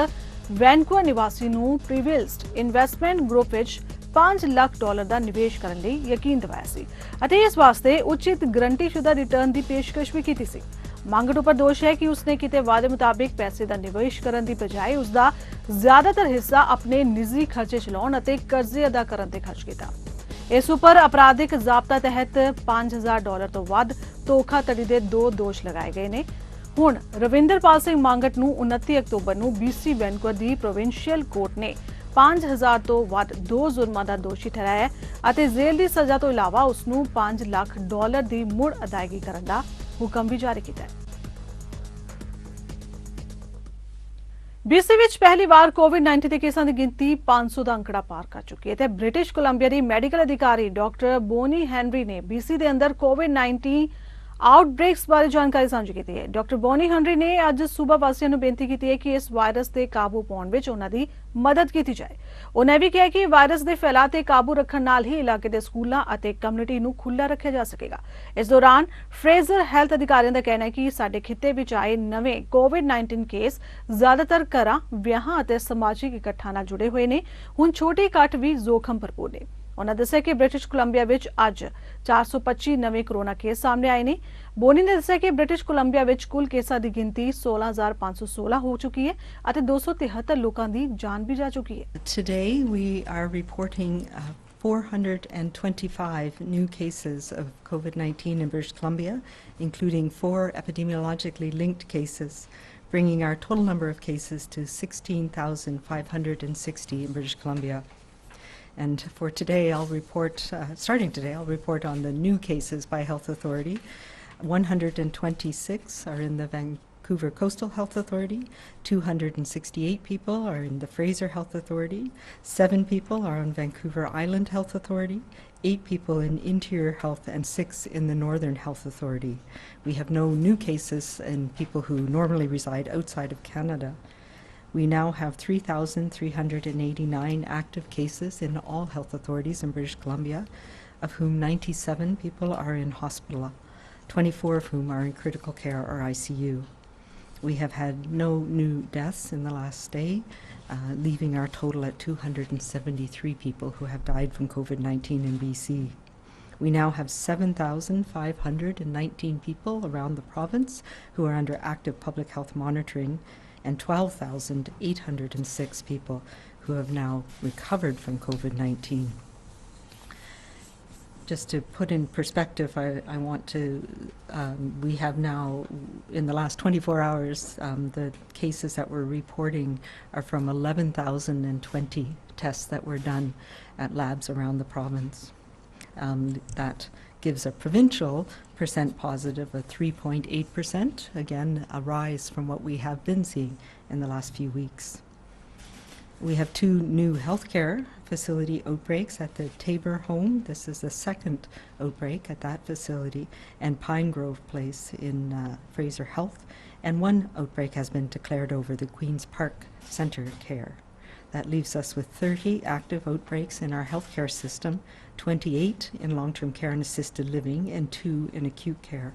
वैनकूवर निवासी ਨੂੰ ਪ੍ਰੀਵਿਲਸਡ ਇਨਵੈਸਟਮੈਂਟ ਗਰੁੱਪ ਵਿੱਚ $5 ਲੱਖ ਦਾ ਨਿਵੇਸ਼ ਕਰਨ ਲਈ ਯਕੀਨ ਦਿਵਾਇਆ ਸੀ ਅਤੇ ਇਸ ਵਾਸਤੇ ਉਚਿਤ ਗਰੰਟੀਸ਼ੁਦਾ ਰਿਟਰਨ ਦੀ ਪੇਸ਼ਕਸ਼ ਵੀ ਕੀਤੀ ਸੀ। ਮਾਂਗਟ ਉੱਪਰ ਦੋਸ਼ ਹੈ ਕਿ ਉਸਨੇ ਕਿਤੇ ਵਾਅਦੇ ਮੁਤਾਬਿਕ ਪੈਸੇ ਦਾ ਨਿਵੇਸ਼ ਕਰਨ ਦੀ ਬਜਾਏ ਉਸਦਾ ਜ਼ਿਆਦਾਤਰ ਹਿੱਸਾ ਆਪਣੇ ਨਿੱਜੀ ਖਰਚੇ ਚਲਾਉਣ ਅਤੇ ਕਰਜ਼ੇ ਅਦਾ ਕਰਨ ਤੇ ਖਰਚ ਕੀਤਾ। ਇਸ ਉੱਪਰ ਅਪਰਾਧਿਕ ਜ਼ਾਬਤਾ ਤਹਿਤ $5000 ਤੋਂ ਵੱਧ ਧੋਖਾਧੜੀ ਦੇ 2 ਦੋਸ਼ ਲਗਾਏ ਗਏ ਨੇ। ਹੁਣ ਰਵਿੰਦਰਪਾਲ ਸਿੰਘ ਮਾਂਗਟ ਨੂੰ 29 ਅਕਤੂਬਰ ਨੂੰ BC ਵੈਨਕੂਵਰ ਦੀ ਪ੍ਰੋਵਿੰਸ਼ੀਅਲ ਕੋਰਟ ਨੇ $5000 ਤੋਂ ਵੱਧ 2 ਜ਼ੁਰਮਾਂ ਦਾ ਦੋਸ਼ੀ ਠਹਿਰਾਇਆ ਅਤੇ ਜੇਲ੍ਹ ਦੀ ਸਜ਼ਾ ਤੋਂ ਇਲਾਵਾ ਉਸ ਨੂੰ $5 ਲੱਖ ਦੀ ਮੁੜ ਅਦਾਇਗੀ ਕਰਨ ਦਾ ਹੁਕਮ ਵੀ ਜਾਰੀ ਕੀਤਾ ਹੈ। BC ਵਿੱਚ ਪਹਿਲੀ ਵਾਰ ਕੋਵਿਡ-19 ਦੇ ਕੇਸਾਂ ਦੀ ਗਿਣਤੀ 500 ਦਾ ਅੰਕੜਾ ਪਾਰ ਕਰ ਚੁੱਕੀ ਹੈ ਤੇ ਬ੍ਰਿਟਿਸ਼ ਕੋਲੰਬੀਆ ਦੀ ਮੈਡੀਕਲ ਅਧਿਕਾਰੀ ਡਾਕਟਰ ਬੋਨੀ ਹੈਨਰੀ ਨੇ BC ਦੇ ਅੰਦਰ ਕੋਵਿਡ-19 ਆਊਟਬ੍ਰੇਕਸ ਬਾਰੇ ਜਾਣਕਾਰੀ ਸਾਂਝੀ ਕੀਤੀ ਹੈ। ਡਾਕਟਰ ਬੋਨੀ ਹੈਨਰੀ ਨੇ ਅੱਜ ਸੂਬਾ ਵਾਸੀਆਂ ਨੂੰ ਬੇਨਤੀ ਕੀਤੀ ਹੈ ਕਿ ਇਸ ਵਾਇਰਸ ਤੇ ਕਾਬੂ ਪਾਉਣ ਵਿੱਚ ਉਹਨਾਂ ਦੀ ਮਦਦ ਕੀਤੀ ਜਾਏ। ਉਹਨਾਂ ਵੀ ਕਿਹਾ ਕਿ ਵਾਇਰਸ ਦੇ ਫੈਲਾਅ ਤੇ ਕਾਬੂ ਰੱਖਣ ਨਾਲ ਹੀ ਇਲਾਕੇ ਦੇ ਸਕੂਲਾਂ ਅਤੇ ਕਮਿਊਨਿਟੀ ਨੂੰ ਖੁੱਲ੍ਹਾ ਰੱਖਿਆ ਜਾ ਸਕੇਗਾ। ਇਸ ਦੌਰਾਨ ਫਰੇਜ਼ਰ ਹੈਲਥ ਅਧਿਕਾਰੀਆਂ ਦਾ ਕਹਿਣਾ ਹੈ ਕਿ ਸਾਡੇ ਖਿੱਤੇ ਵਿੱਚ ਆਏ ਨਵੇਂ ਕੋਵਿਡ-19 ਕੇਸ ਜ਼ਿਆਦਾਤਰ ਘਰਾਂ, ਵਿਆਹਾਂ ਅਤੇ ਸਮਾਜਿਕ ਇਕੱਠਾਂ ਨਾਲ ਜੁੜੇ ਹੋਏ ਨੇ। ਹੁਣ ਛੋਟੇ ਇਕੱਠ ਵੀ ਜ਼ੋਖਮ ਭਰਪੂਰ ਨੇ। ਉਹਨਾਂ ਦੱਸਿਆ ਕਿ ਬ੍ਰਿਟਿਸ਼ ਕੋਲੰਬੀਆ ਵਿੱਚ ਅੱਜ 425 ਨਵੇਂ ਕੋਰੋਨਾ ਕੇਸ ਸਾਹਮਣੇ ਆਏ ਨੇ। ਬੋਨੀ ਨੇ ਦੱਸਿਆ ਕਿ ਬ੍ਰਿਟਿਸ਼ ਕੋਲੰਬੀਆ ਵਿੱਚ ਕੁੱਲ ਕੇਸਾਂ ਦੀ ਗਿਣਤੀ 16516 ਹੋ ਚੁੱਕੀ ਹੈ ਅਤੇ 273 ਲੋਕਾਂ ਦੀ ਜਾਨ ਵੀ ਜਾ ਚੁੱਕੀ ਹੈ। Today we are reporting 425 new cases of COVID-19 in British Columbia, including 4 epidemiologically linked cases, bringing our total number of cases to 16,560 in British Columbia. And for today, I'll report, starting today, I'll report on the new cases by health authority. 126 are in the Vancouver Coastal Health Authority, 268 people are in the Fraser Health Authority, 7 people are on Vancouver Island Health Authority, 8 people in Interior Health, and 6 in the Northern Health Authority. We have no new cases in people who normally reside outside of Canada. We now have 3,389 active cases in all health authorities in British Columbia, of whom 97 people are in hospital, 24 of whom are in critical care or ICU. We have had no new deaths in the last day, leaving our total at 273 people who have died from COVID-19 in BC. We now have 7,519 people around the province who are under active public health monitoring, and 12,806 people who have now recovered from COVID-19. Just to put in perspective, I want to, we have now, in the last 24 hours, the cases that we're reporting are from 11,020 tests that were done at labs around the province. That gives a provincial percent positive of 3.8%, again a rise from what we have been seeing in the last few weeks. We have 2 new healthcare facility outbreaks at the Tabor home. This is the second outbreak at that facility, and Pine Grove Place in Fraser Health, and 1 outbreak has been declared over the Queen's Park Centre Care. That leaves us with 30 active outbreaks in our healthcare system, 28 in long-term care and assisted living, and 2 in acute care.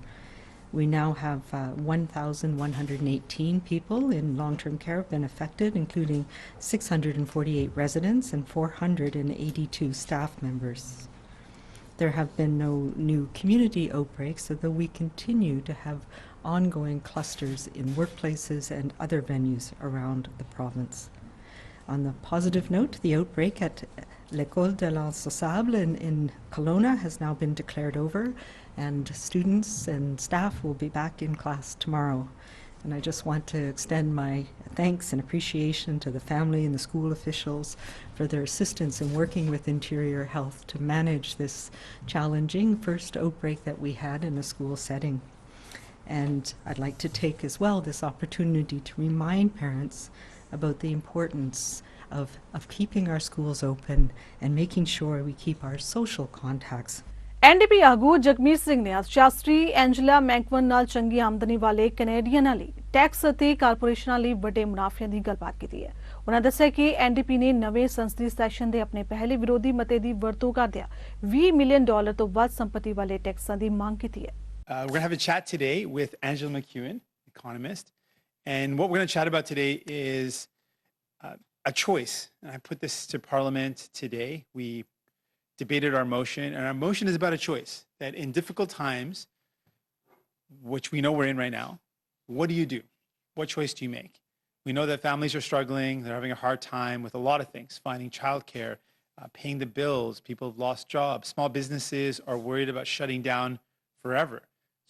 We now have 1,118 people in long-term care have been affected, including 648 residents and 482 staff members. There have been no new community outbreaks, although we continue to have ongoing clusters in workplaces and other venues around the province. On the positive note, the outbreak at L'École de l'Ensosable in Kelowna has now been declared over, and students and staff will be back in class tomorrow. And I just want to extend my thanks and appreciation to the family and the school officials for their assistance in working with Interior Health to manage this challenging first outbreak that we had in a school setting. And I'd like to take as well this opportunity to remind parents about the importance of keeping our schools open and making sure we keep our social contacts. NDP ਆਗੂ ਜਗਮੀਤ ਸਿੰਘ ਨੇ ਸ਼ਾਸਤਰੀ Angela ਮੈਕਵਨ ਨਾਲ ਚੰਗੀ ਆਮਦਨੀ ਵਾਲੇ ਕੈਨੇਡੀਅਨਾਂ ਲਈ tax ਅਤੇ ਕਾਰਪੋਰੇਸ਼ਨਾਂ ਲਈ ਵੱਡੇ ਮੁਨਾਫਿਆਂ ਦੀ ਗੱਲਬਾਤ ਕੀਤੀ ਹੈ। ਉਹਨਾਂ ਦੱਸਿਆ ਕਿ ਐਨਡੀਪੀ ਨੇ ਨਵੇਂ ਸੰਸਦੀ ਸੈਸ਼ਨ ਦੇ ਆਪਣੇ ਪਹਿਲੇ ਵਿਰੋਧੀ ਮਤੇ ਦੀ ਵਰਤੋਂ ਕਰਦਿਆਂ $20 ਮਿਲੀਅਨ ਤੋਂ ਵੱਧ ਸੰਪਤੀ ਵਾਲੇ ਟੈਕਸਾਂ ਦੀ ਮੰਗ ਕੀਤੀ ਹੈ। We're going to have a chat today with Angela McEwen, economist. And what we're going to chat about today is a choice. And I put this to Parliament today. We debated our motion, and our motion is about a choice. That in difficult times, which we know we're in right now, what do you do? What choice do you make? We know that families are struggling. They're having a hard time with a lot of things, finding childcare, paying the bills. People have lost jobs. Small businesses are worried about shutting down forever.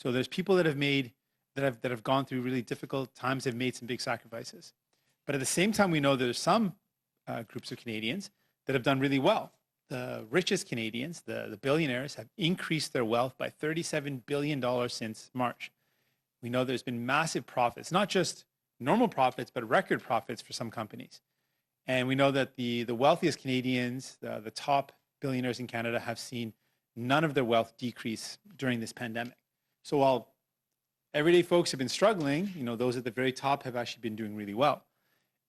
So there's people that have gone through really difficult times, have made some big sacrifices. But at the same time, we know there's some groups of Canadians that have done really well. The richest Canadians, the billionaires, have increased their wealth by $37 billion since March. We know there's been massive profits, not just normal profits, but record profits for some companies. And we know that the wealthiest Canadians, the top billionaires in Canada, have seen none of their wealth decrease during this pandemic. So while everyday folks have been struggling, those at the very top have actually been doing really well.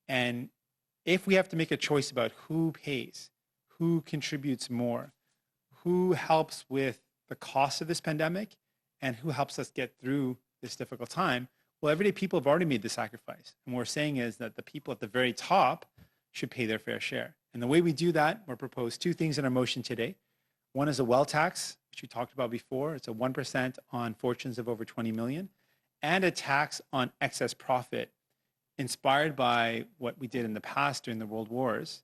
And if we have to make a choice about who pays, who contributes more, who helps with the cost of this pandemic, and who helps us get through this difficult time, well, everyday people have already made the sacrifice. And what we're saying is that the people at the very top should pay their fair share. And the way we do that, we're proposed two things in our motion today. One is a wealth tax, which we talked about before. It's a 1% on fortunes of over 20 million, and a tax on excess profit, inspired by what we did in the past during the world wars,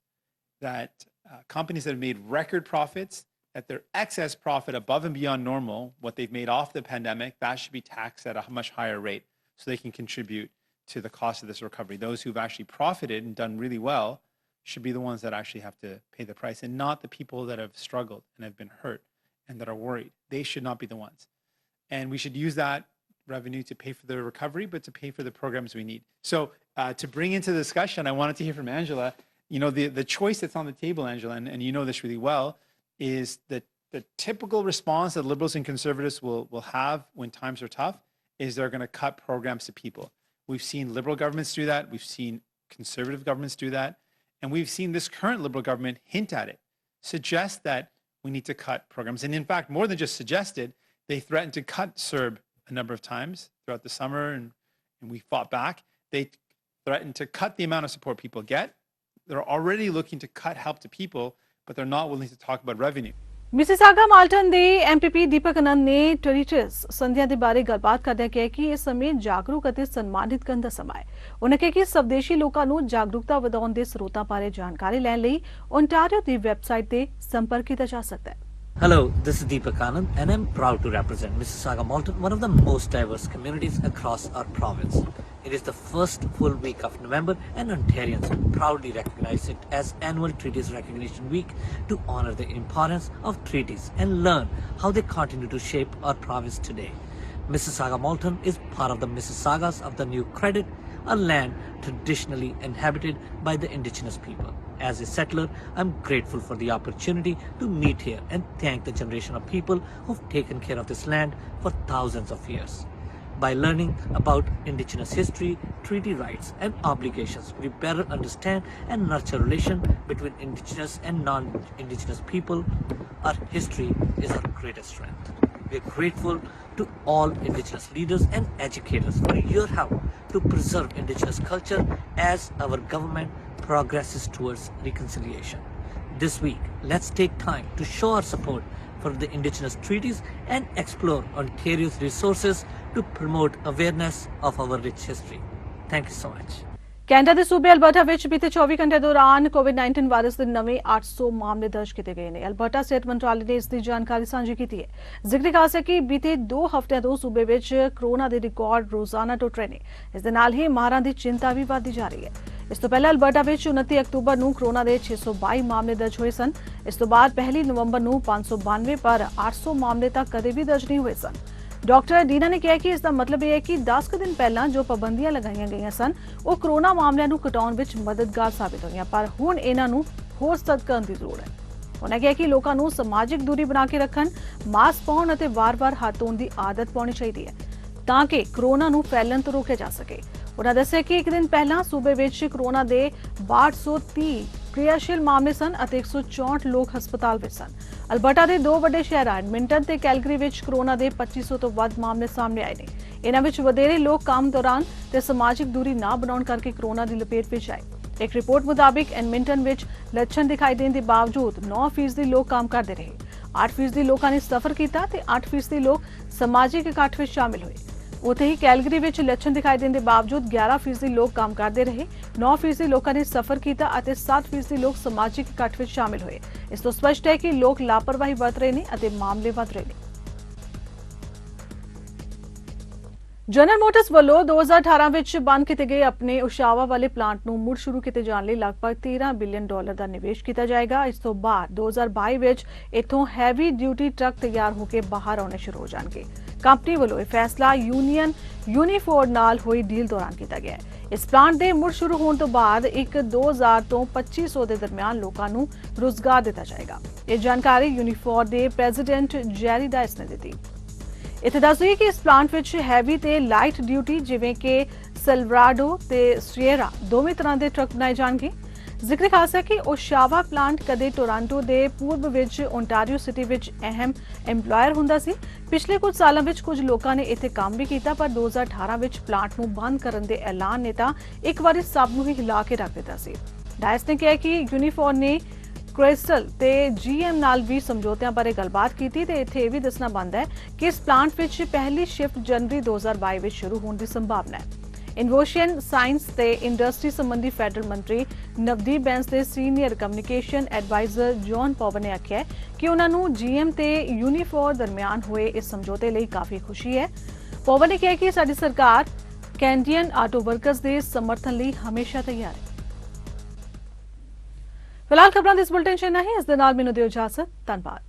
that companies that have made record profits, that their excess profit above and beyond normal, what they've made off the pandemic, that should be taxed at a much higher rate so they can contribute to the cost of this recovery. Those who've actually profited and done really well should be the ones that actually have to pay the price, and not the people that have struggled and have been hurt and that are worried. They should not be the ones. And we should use that revenue to pay for the recovery, but to pay for the programs we need. So to bring into the discussion, I wanted to hear from Angela. The choice that's on the table, Angela, and you know this really well, is that the typical response that Liberals and Conservatives will have when times are tough is they're going to cut programs to people. We've seen Liberal governments do that. We've seen Conservative governments do that. And we've seen this current Liberal government hint at it, suggest that we need to cut programs. And in fact, more than just suggested, they threatened to cut CERB a number of times throughout the summer, and we fought back. They threatened to cut the amount of support people get. They're already looking to cut help to people, but they're not willing to talk about revenue. Mississauga Malton ਦੇ MPP ਦੀਪਕ ਆਨੰਦ ਨੇ territories ਸੰਧੀਆਂ ਦੇ ਬਾਰੇ ਗੱਲਬਾਤ ਕਰਦਿਆਂ ਕਿਹਾ ਕਿ ਇਹ ਸਮੇਂ ਜਾਗਰੂਕ ਅਤੇ ਸਨਮਾਨਿਤ ਕਰਨ ਦਾ ਸਮਾਂ ਹੈ। ਉਹਨਾਂ ਕਿਹਾ ਕਿ ਸਵਦੇਸ਼ੀ ਲੋਕਾਂ ਨੂੰ ਜਾਗਰੂਕਤਾ ਵਧਾਉਣ ਦੇ ਸਰੋਤਾਂ ਬਾਰੇ ਜਾਣਕਾਰੀ ਲੈਣ ਲਈ ਓਨਟਾਰੀਓ ਦੀ ਵੈਬਸਾਈਟ ਤੇ ਸੰਪਰਕ ਕੀਤਾ ਜਾ ਸਕਦਾ ਹੈ। Hello, this is Deepak Anand, and I'm proud to represent Mississauga Malton, one of the most diverse communities across our province. It is the first full week of November, and Ontarians proudly recognize it as Annual Treaties Recognition Week to honor the importance of treaties and learn how they continue to shape our province today. Mississauga Malton is part of the Mississaugas of the New Credit, a land traditionally inhabited by the Indigenous people. As a settler, I'm grateful for the opportunity to meet here and thank the generation of people who've taken care of this land for thousands of years. By learning about Indigenous history, treaty rights, and obligations, we better understand and nurture relation between Indigenous and non-Indigenous people. Our history is our greatest strength. We are grateful to all Indigenous leaders and educators for your help to preserve Indigenous culture as our government progresses towards reconciliation. This week, let's take time to show our support for the Indigenous treaties and explore Ontario's resources to promote awareness of our rich history. Thank you so much. Canada ਦੇ ਸੂਬੇ Alberta ਵਿੱਚ ਬੀਤੇ 24 ਘੰਟੇ ਦੌਰਾਨ ਕੋਵਿਡ-19 virus ਦੇ ਨਵੇਂ 800 ਮਾਮਲੇ ਦਰਜ ਕੀਤੇ ਗਏ ਨੇ। ਅਲਬਰਟਾ ਸਿਹਤ ਮੰਤਰਾਲੇ ਨੇ ਇਸ ਦੀ ਜਾਣਕਾਰੀ ਸਾਂਝੀ ਕੀਤੀ ਹੈ। ਜ਼ਿਕਰ ਖਾਸ ਹੈ ਕਿ ਬੀਤੇ 2 ਹਫ਼ਤਿਆਂ ਤੋਂ ਸੂਬੇ ਵਿੱਚ ਕਰੋਨਾ ਦੇ ਰਿਕਾਰਡ ਰੋਜ਼ਾਨਾ ਟੁੱਟ ਰਹੇ ਨੇ। ਇਸ ਦੇ ਨਾਲ ਹੀ ਮਾਹਰਾਂ ਦੀ ਚਿੰਤਾ ਵੀ ਵਧਦੀ ਜਾ ਰਹੀ ਹੈ। ਇਸ ਤੋਂ ਪਹਿਲਾਂ ਅਲਬਰਟਾ ਵਿੱਚ 29 ਅਕਤੂਬਰ ਨੂੰ ਕਰੋਨਾ ਦੇ 622 ਮਾਮਲੇ ਦਰਜ ਹੋਏ ਸਨ। ਇਸ ਤੋਂ ਬਾਅਦ 1 ਨਵੰਬਰ ਨੂੰ 592 ਪਰ 800 ਮਾਮਲੇ ਤੱਕ ਕਦੇ ਵੀ ਦਰਜ ਨਹੀਂ ਹੋਏ ਸਨ। ਡਾਕਟਰ ਡੀਨਾ ਨੇ ਕਿਹਾ ਕਿ ਇਸ ਦਾ ਮਤਲਬ ਇਹ ਹੈ ਕਿ 10 ਕੁ ਦਿਨ ਪਹਿਲਾਂ ਜੋ ਪਾਬੰਦੀਆਂ ਲਗਾਈਆਂ ਗਈਆਂ ਸਨ ਉਹ ਕਰੋਨਾ ਮਾਮਲਿਆਂ ਨੂੰ ਘਟਾਉਣ ਵਿੱਚ ਮਦਦਗਾਰ ਸਾਬਿਤ ਹੋਈਆਂ, ਪਰ ਹੁਣ ਇਹਨਾਂ ਨੂੰ ਹੋਰ ਸਖਤ ਕਰਨ ਦੀ ਜ਼ਰੂਰਤ ਹੈ। ਉਹਨਾਂ ਕਿਹਾ ਕਿ ਲੋਕਾਂ ਨੂੰ ਸਮਾਜਿਕ ਦੂਰੀ ਬਣਾ ਕੇ ਰੱਖਣ, ਮਾਸਕ ਪਾਉਣ ਅਤੇ ਵਾਰ-ਵਾਰ ਹੱਥ ਧੋਣ ਦੀ ਆਦਤ ਪਾਉਣੀ ਚਾਹੀਦੀ ਹੈ ਤਾਂ ਕਿ ਕਰੋਨਾ ਨੂੰ ਫੈਲਣ ਤੋਂ ਰੋਕਿਆ ਜਾ ਸਕੇ। ਉਹਨਾਂ ਦੱਸਿਆ ਕਿ ਇੱਕ ਦਿਨ ਪਹਿਲਾਂ ਸੂਬੇ ਵਿੱਚ ਕਰੋਨਾ ਦੇ 6230 क्रियाशील मामले सन ਅਤੇ 164 ਲੋਕ ਹਸਪਤਾਲ ਵਿੱਚ ਸਨ। ਅਲਬਰਟਾ ਦੇ 2 ਵੱਡੇ ਸ਼ਹਿਰਾਂ ਐਡਮਿੰਟਨ ਤੇ ਕੈਲਗਰੀ ਵਿੱਚ ਕਰੋਨਾ ਦੇ 2500 ਤੋਂ ਵੱਧ ਮਾਮਲੇ ਸਾਹਮਣੇ ਆਏ ਨੇ। ਇਹਨਾਂ ਵਿੱਚ ਵਧੇਰੇ ਲੋਕ ਕੰਮ ਦੌਰਾਨ ਤੇ ਸਮਾਜਿਕ ਦੂਰੀ ਨਾ ਬਣਾਉਣ ਕਰਕੇ ਕਰੋਨਾ ਦੀ ਲਪੇਟ ਵਿੱਚ ਆਏ। ਇੱਕ ਰਿਪੋਰਟ ਮੁਤਾਬਿਕ ਐਡਮਿੰਟਨ ਵਿੱਚ ਲੱਛਣ ਦਿਖਾਈ ਦੇਣ ਦੇ ਬਾਵਜੂਦ 9% ਲੋਕ ਕੰਮ ਕਰਦੇ ਰਹੇ, 8% ਲੋਕਾਂ ਨੇ ਸਫ਼ਰ ਕੀਤਾ ਤੇ 8% ਲੋਕ ਸਮਾਜਿਕ ਇਕੱਠ ਵਿੱਚ ਸ਼ਾਮਿਲ ਹੋਏ। ਉੱਥੇ ਹੀ ਕੈਲਗਰੀ ਵਿੱਚ ਲੱਛਣ ਦਿਖਾਈ ਦੇਣ ਦੇ ਬਾਵਜੂਦ 11% ਲੋਕ ਕੰਮ ਕਰਦੇ ਰਹੇ, 9% ਲੋਕਾਂ ਨੇ ਸਫ਼ਰ ਕੀਤਾ ਅਤੇ 7% ਲੋਕ ਸਮਾਜਿਕ ਇਕੱਠ ਵਿੱਚ ਸ਼ਾਮਿਲ ਹੋਏ। ਇਸ ਤੋਂ ਸਪਸ਼ਟ ਹੈ ਕਿ ਲੋਕ ਲਾਪਰਵਾਹੀ ਵਰਤ ਰਹੇ ਨੇ ਅਤੇ ਮਾਮਲੇ ਵਧ ਰਹੇ ਨੇ। ਜਨਰਲ ਮੋਟਰਸ ਵੱਲੋਂ 2018 ਵਿੱਚ ਬੰਦ ਕੀਤੇ ਗਏ ਆਪਣੇ ਉਸ਼ਾਵਾ ਵਾਲੇ ਪਲਾਂਟ ਨੂੰ ਮੁੜ ਸ਼ੁਰੂ ਕੀਤੇ ਜਾਣ ਲਈ ਲਗਭਗ $13 ਬਿਲੀਅਨ ਦਾ ਨਿਵੇਸ਼ ਕੀਤਾ ਜਾਏਗਾ। ਇਸ ਤੋਂ ਬਾਅਦ 2022 ਵਿੱਚ ਇਥੋਂ ਹੈਵੀ ਡਿਊਟੀ ਟਰੱਕ ਤਿਆਰ ਹੋ ਕੇ ਬਾਹਰ ਆਉਣੇ ਸ਼ੁਰੂ ਹੋ ਜਾਣਗੇ। ਕੰਪਨੀ ਵੱਲੋਂ ਇਹ ਫੈਸਲਾ ਯੂਨੀਅਨ ਯੂਨੀਫੋਰਡ ਨਾਲ ਹੋਈ ਡੀਲ ਦੌਰਾਨ ਕੀਤਾ ਗਿਆ ਹੈ। ਇਸ ਪਲਾਂਟ ਦੇ ਮੁੜ ਸ਼ੁਰੂ ਹੋਣ ਤੋਂ ਬਾਅਦ 2000 ਤੋਂ 2500 ਦੇ ਦਰਮਿਆਨ ਲੋਕਾਂ ਨੂੰ ਰੁਜ਼ਗਾਰ ਦਿੱਤਾ ਜਾਏਗਾ। ਇਹ ਜਾਣਕਾਰੀ ਯੂਨੀਫੋਰਡ ਦੇ ਪ੍ਰੈਜ਼ੀਡੈਂਟ ਜੈਰੀ ਡਾਇਸ ਨੇ ਦਿੱਤੀ। ਇੱਥੇ ਦੱਸ ਦਈਏ ਕਿ ਇਸ ਪਲਾਂਟ ਵਿੱਚ ਹੈਵੀ ਤੇ ਲਾਈਟ ਡਿਊਟੀ ਜਿਵੇਂ ਕਿ ਸਿਲਵਰਾਡੋ ਤੇ ਸੀਅਰਾ ਦੋਵੇਂ ਤਰ੍ਹਾਂ ਦੇ ਟਰੱਕ ਬਣਾਏ ਜਾਣਗੇ। ਜ਼ਿਕਰ ਖਾਸ ਹੈ ਕਿ ਓਸ਼ਾਵਾ ਪਲਾਂਟ ਕਦੇ ਟੋਰਾਂਟੋ ਦੇ ਪੂਰਬ ਵਿੱਚ ਓਨਟਾਰੀਓ ਸਿਟੀ ਵਿੱਚ ਅਹਿਮ ਐਮਪਲਾਇਰ ਹੁੰਦਾ ਸੀ। ਪਿਛਲੇ ਕੁਝ ਸਾਲਾਂ ਵਿੱਚ ਕੁਝ ਲੋਕਾਂ ਨੇ ਇੱਥੇ ਕੰਮ ਵੀ ਕੀਤਾ, ਪਰ 2018 ਵਿੱਚ ਪਲਾਂਟ ਨੂੰ ਬੰਦ ਕਰਨ ਦੇ ਐਲਾਨ ਨੇ ਤਾਂ ਇੱਕ ਵਾਰੀ ਸਭ ਨੂੰ ਹੀ ਹਿਲਾ ਕੇ ਰੱਖ ਦਿੱਤਾ ਸੀ। ਡਾਇਸ ਨੇ ਕਿਹਾ ਕਿ ਯੂਨੀਫੋਰਡ ਨੇ ਕ੍ਰਿਸਟਲ ਤੇ ਜੀਐਮ ਨਾਲ ਵੀ ਸਮਝੌਤਿਆਂ ਬਾਰੇ ਗੱਲਬਾਤ ਕੀਤੀ ਤੇ ਇੱਥੇ ਇਹ ਵੀ ਦੱਸਣਾ ਬਣਦਾ ਹੈ ਕਿ ਇਸ ਪਲਾਂਟ ਵਿੱਚ ਪਹਿਲੀ ਸ਼ਿਫਟ ਜਨਵਰੀ 2022 ਵਿੱਚ ਸ਼ੁਰੂ ਹੋਣ ਦੀ ਸੰਭਾਵਨਾ ਹੈ। ਇਨੋਵੇਸ਼ਨ, ਸਾਇੰਸ ਤੇ ਇੰਡਸਟਰੀ ਸੰਬੰਧੀ ਫੈਡਰਲ ਮੰਤਰੀ ਨਵਦੀਪ ਬੈਂਸ ਦੇ ਸੀਨੀਅਰ ਕਮਿਊਨੀਕੇਸ਼ਨ ਐਡਵਾਈਜ਼ਰ ਜੌਨ ਪੋਵਰ ਨੇ ਆਖਿਆ ਕਿ ਉਹਨਾਂ ਨੂੰ ਜੀਐਮ ਤੇ ਯੂਨੀਫੋਰਡ ਦਰਮਿਆਨ ਹੋਏ ਇਸ ਸਮਝੌਤੇ ਲਈ ਕਾਫੀ ਖੁਸ਼ੀ ਹੈ। ਪੋਵਰ ਨੇ ਕਿਹਾ ਕਿ ਸਾਡੀ ਸਰਕਾਰ ਕੈਨੇਡੀਅਨ ਆਟੋ ਵਰਕਰਸ ਦੇ ਸਮਰਥਨ ਲਈ ਹਮੇਸ਼ਾ ਤਿਆਰ ਹੈ। ਫਿਲਹਾਲ ਖਬਰਾਂ ਦੇ ਇਸ ਬੁਲੇਟਿਨ 'ਚ ਇੰਨਾ ਹੀ। ਇਸ ਦੇ ਨਾਲ ਮੈਨੂੰ ਦਿਓ ਇਜਾਜ਼ਤ। ਧੰਨਵਾਦ।